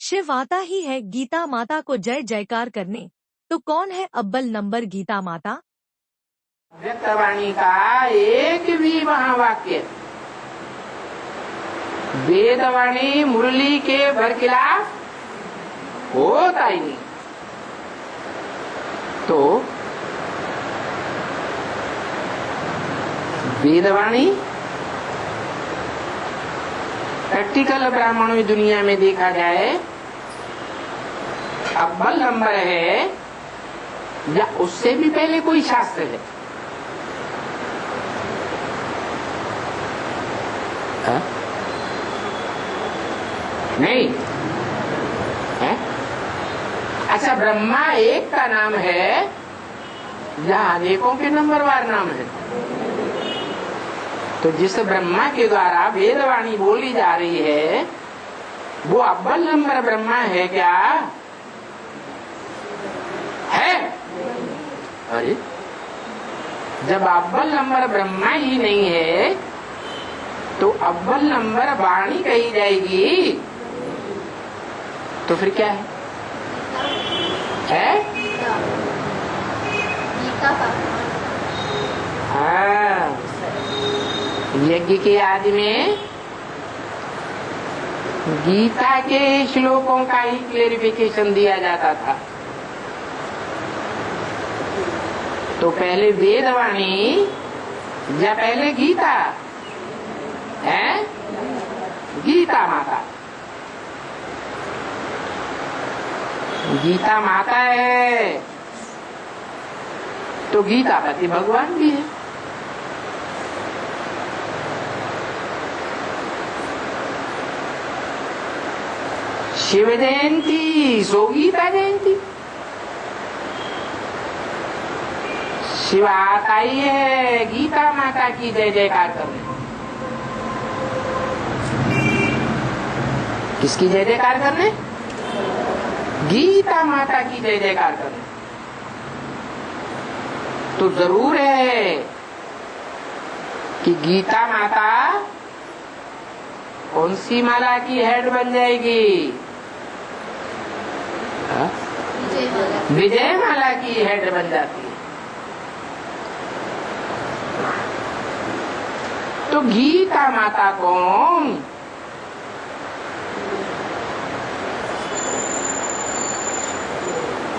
शिव आता ही है गीता माता को जय जयकार करने, तो कौन है अव्वल नंबर गीता माता? व्यक्तवाणी का एक भी महावाक्य वेदवाणी मुरली के बरखिलाफ होता ही नहीं। तो वेदवाणी प्रैक्टिकल ब्राह्मणों दुनिया में देखा जाए अव्वल नंबर है या उससे भी पहले कोई शास्त्र है? नहीं है? अच्छा, ब्रह्मा एक का नाम है या अनेकों के नंबरवार नाम है? तो जिस ब्रह्मा के द्वारा वेदवाणी बोली जा रही है वो अव्वल नंबर ब्रह्मा है क्या? है? अरे जब अव्वल नंबर ब्रह्मा ही नहीं है तो अव्वल नंबर वाणी कही जाएगी तो फिर क्या है? हाँ, यज्ञ के आदि में गीता के श्लोकों का ही क्लेरिफिकेशन दिया जाता था। तो पहले वेदवाणी या पहले गीता है? गीता माता, गीता माता है तो गीता पति भगवान भी है। शिव जयंती सो गीता जयंती। शिव आता ही है गीता माता की जय जयकार करने। किसकी जय जयकार करने? गीता माता की जय जयकार करने। तो जरूर है कि गीता माता कौन सी माला की हेड बन जाएगी? विजय माला की हेड बन जाती है। तो गीता माता कौन?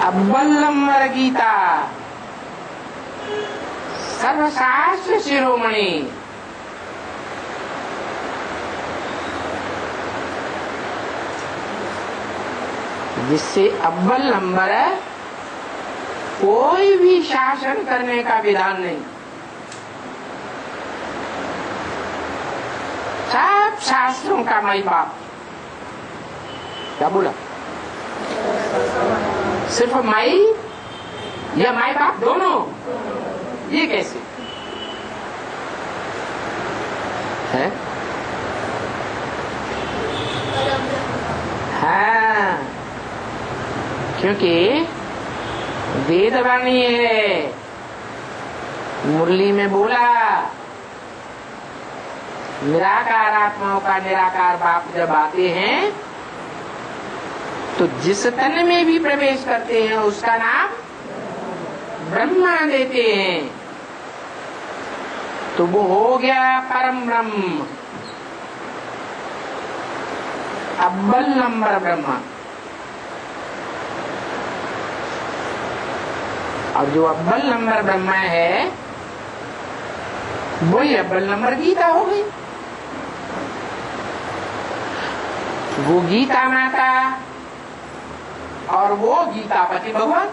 अव्वल नंबर गीता, सर्वशास्त्र शिरोमणि, जिससे अव्वल नंबर कोई भी शासन करने का विधान नहीं। सब शास्त्रों का माई बाप। क्या बोला? सिर्फ माई या माई बाप दोनों? ये कैसे है? हाँ, क्योंकि वेदवाणी है। मुरली में बोला निराकार आत्माओं का निराकार बाप जब आते हैं तो जिस तन में भी प्रवेश करते हैं उसका नाम ब्रह्मा देते हैं। तो वो हो गया परम ब्रह्म, अव्वल नंबर ब्रह्मा। और जो अव्वल नंबर ब्रह्मा है वही अव्वल नंबर गीता हो गई। वो गीता माता और वो गीतापति भगवान।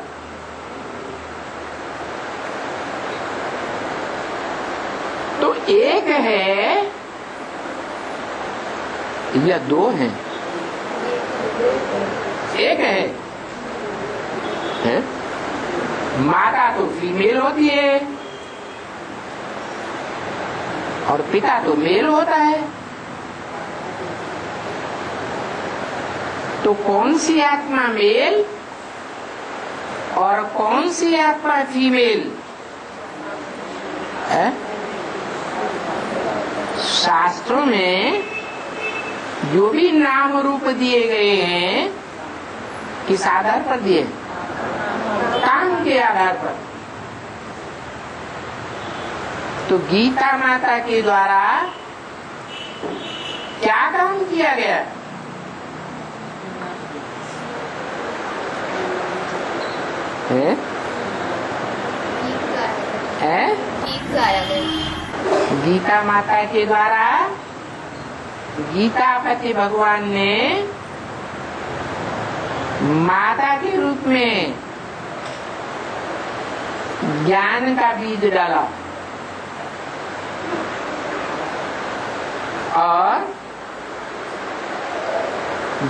तो एक है या दो हैं? एक है? माता तो फीमेल होती है और पिता तो मेल होता है। तो कौन सी आत्मा मेल और कौन सी आत्मा फीमेल है? शास्त्रों में जो भी नाम रूप दिए गए हैं किस आधार पर दिए? काम के आधार पर। तो गीता माता के द्वारा क्या काम किया गया? है? गीता माता के द्वारा गीतापति भगवान ने माता के रूप में ज्ञान का बीज डाला और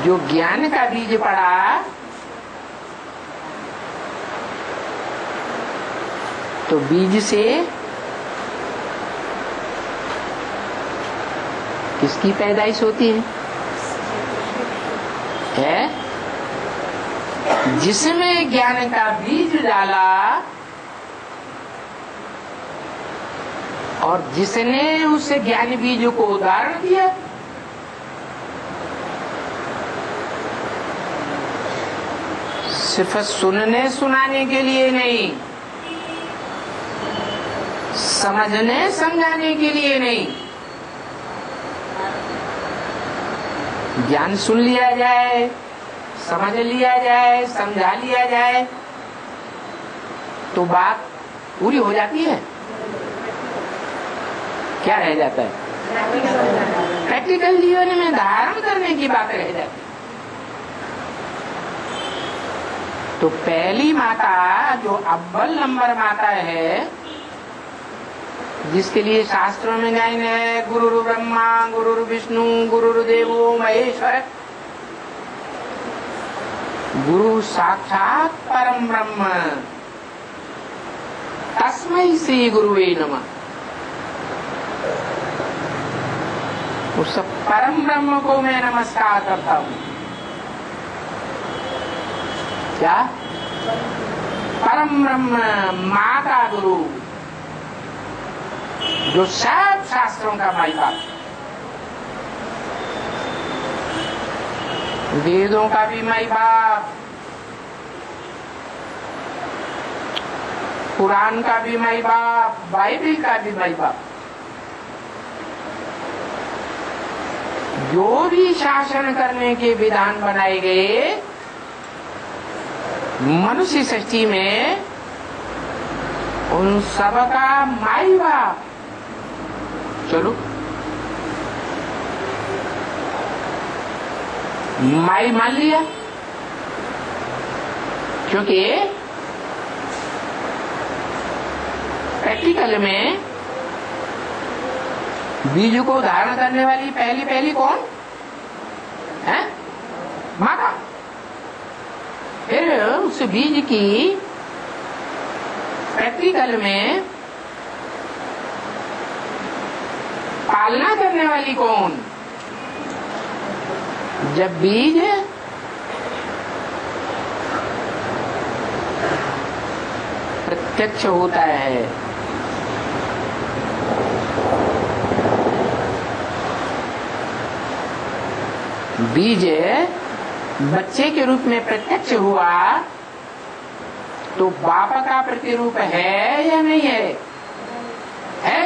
जो ज्ञान का बीज पड़ा तो बीज से किसकी पैदाइश होती है? जिसमें ज्ञान का बीज डाला और जिसने उस ज्ञान बीज को उदाहरण दिया, सिर्फ सुनने सुनाने के लिए नहीं, समझने समझाने के लिए नहीं, ज्ञान सुन लिया जाए, समझ लिया जाए, समझा लिया जाए तो बात पूरी हो जाती है? क्या रह जाता है? प्रैक्टिकल जीवन में धारण करने की बात रह जाती है। तो पहली माता जो अव्वल नंबर माता है, जिसके लिए शास्त्रों में गायन है गुरु ब्रह्मा गुरु विष्णु गुरुर्देवो महेश्वर, गुरु साक्षात परम ब्रह्म तस्मै श्री गुरुवे नमः। उस परम ब्रह्म को मैं नमस्कार करता हूँ। क्या? परम ब्रह्म माता गुरु, जो सब शास्त्रों का माई बाप, वेदों का भी माई बाप, कुरान का भी माई बाप, बाइबल का भी माई बाप, जो भी शासन करने के विधान बनाए गए मनुष्य सृष्टि में, उन सबका माई बाप। चलो माई मान लिया, क्योंकि प्रैक्टिकल में बीज को धारण करने वाली पहली कौन है? माता। फिर उस बीज की प्रैक्टिकल में पालना करने वाली कौन? जब बीज प्रत्यक्ष होता है, बीज बच्चे के रूप में प्रत्यक्ष हुआ तो बाप का प्रतिरूप है या नहीं है? है।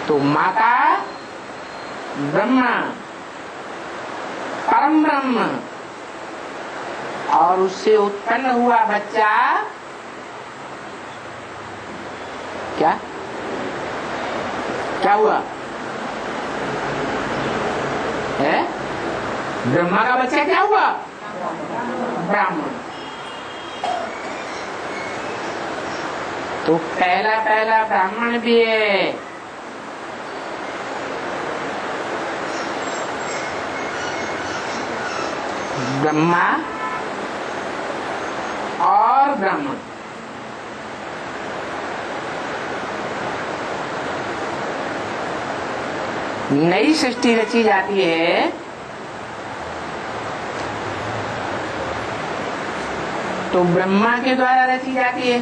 तो माता ब्रह्मा, परम ब्रह्म, और उससे उत्पन्न हुआ बच्चा क्या क्या हुआ है? ब्रह्मा का बच्चा क्या हुआ? ब्राह्मण। तो पहला ब्राह्मण भी है। ब्रह्मा और ब्राह्मण। नई सृष्टि रची जाती है तो ब्रह्मा के द्वारा रची जाती है,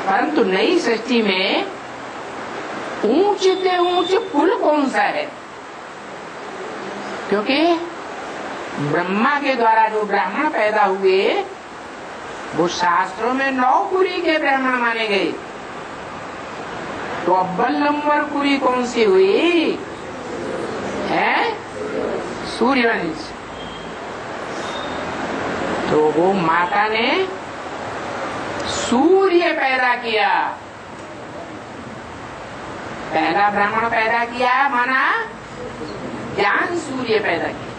परंतु नई सृष्टि में ऊंच से ऊंच पुल कौन सा है? क्योंकि ब्रह्मा के द्वारा जो ब्राह्मण पैदा हुए वो शास्त्रों में 9 कुरी के ब्राह्मण माने गए। तो अव्वल नंबर कुरी कौन सी हुई है? सूर्यवंश। तो वो माता ने सूर्य पैदा किया, पहला ब्राह्मण पैदा किया माना ज्ञान सूर्य पैदा किया।